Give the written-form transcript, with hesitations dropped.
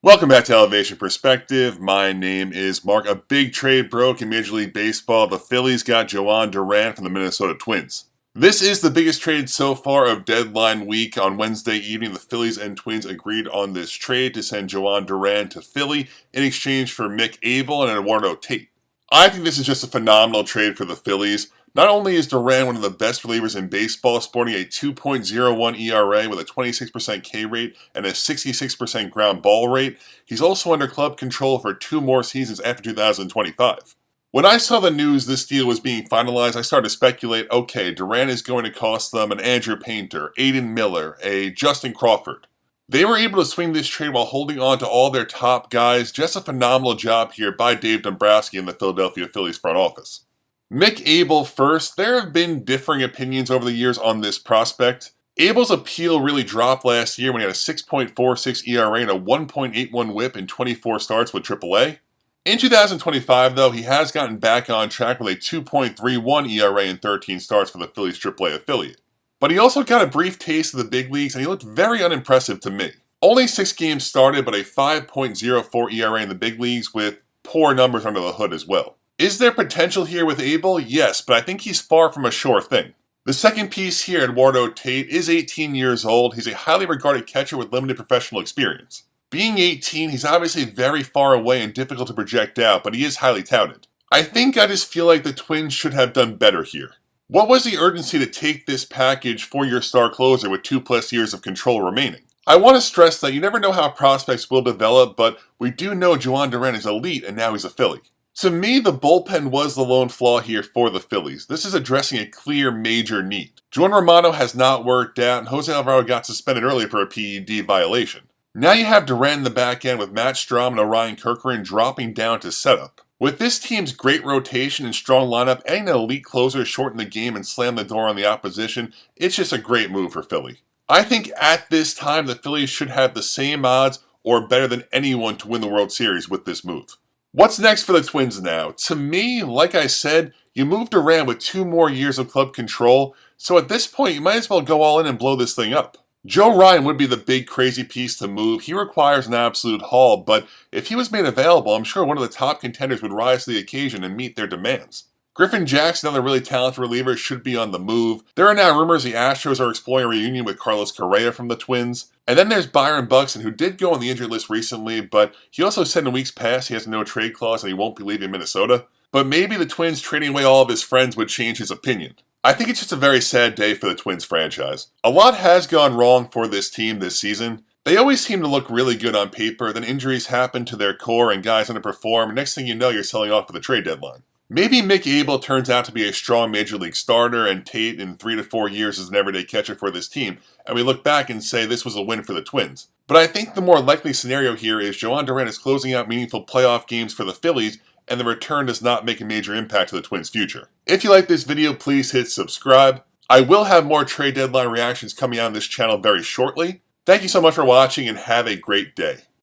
Welcome back to Elevation Perspective. My name is Mark. A big trade broke in Major League Baseball. The Phillies got Jhoan Duran from the Minnesota Twins. This is the biggest trade so far of deadline week. On Wednesday evening, the Phillies and Twins agreed on this trade to send Jhoan Duran to Philly in exchange for Mick Abel and Eduardo Tate. I think this is just a phenomenal trade for the Phillies. Not only is Duran one of the best relievers in baseball, sporting a 2.01 ERA with a 26% K rate and a 66% ground ball rate, he's also under club control for 2 more seasons after 2025. When I saw the news this deal was being finalized, I started to speculate, okay, Duran is going to cost them an Andrew Painter, Aiden Miller, a Justin Crawford. They were able to swing this trade while holding on to all their top guys. Just a phenomenal job here by Dave Dombrowski and the Philadelphia Phillies front office. Mick Abel first. There have been differing opinions over the years on this prospect. Abel's appeal really dropped last year when he had a 6.46 ERA and a 1.81 whip in 24 starts with AAA. In 2025, though, he has gotten back on track with a 2.31 ERA in 13 starts for the Phillies AAA affiliate. But he also got a brief taste of the big leagues, and he looked very unimpressive to me. Only 6 games started, but a 5.04 ERA in the big leagues with poor numbers under the hood as well. Is there potential here with Abel? Yes, but I think he's far from a sure thing. The second piece here, Eduardo Tate, is 18 years old. He's a highly regarded catcher with limited professional experience. Being 18, he's obviously very far away and difficult to project out, but he is highly touted. I just feel like the Twins should have done better here. What was the urgency to take this package for your star closer with 2+ years of control remaining? I want to stress that you never know how prospects will develop, but we do know Jhoan Duran is elite and now he's a Philly. To me, the bullpen was the lone flaw here for the Phillies. This is addressing a clear major need. Jordan Romano has not worked out, and Jose Alvarado got suspended earlier for a PED violation. Now you have Duran in the back end with Matt Strahm and Orion Kerkering dropping down to setup. With this team's great rotation and strong lineup, adding an elite closer to shorten the game and slam the door on the opposition, it's just a great move for Philly. I think at this time, the Phillies should have the same odds or better than anyone to win the World Series with this move. What's next for the Twins now? To me, like I said, you moved Duran with 2 more years of club control, so at this point you might as well go all in and blow this thing up. Joe Ryan would be the big crazy piece to move. He requires an absolute haul, but if he was made available, I'm sure one of the top contenders would rise to the occasion and meet their demands. Griffin Jackson, another really talented reliever, should be on the move. There are now rumors the Astros are exploring a reunion with Carlos Correa from the Twins. And then there's Byron Buxton, who did go on the injured list recently, but he also said in weeks past he has no trade clause and he won't be leaving Minnesota. But maybe the Twins trading away all of his friends would change his opinion. I think it's just a very sad day for the Twins franchise. A lot has gone wrong for this team this season. They always seem to look really good on paper, then injuries happen to their core and guys underperform, and next thing you know, you're selling off for the trade deadline. Maybe Mick Abel turns out to be a strong Major League starter and Tate in 3 to 4 years is an everyday catcher for this team, and we look back and say this was a win for the Twins. But I think the more likely scenario here is Jhoan Duran is closing out meaningful playoff games for the Phillies, and the return does not make a major impact to the Twins' future. If you like this video, please hit subscribe. I will have more trade deadline reactions coming out on this channel very shortly. Thank you so much for watching and have a great day.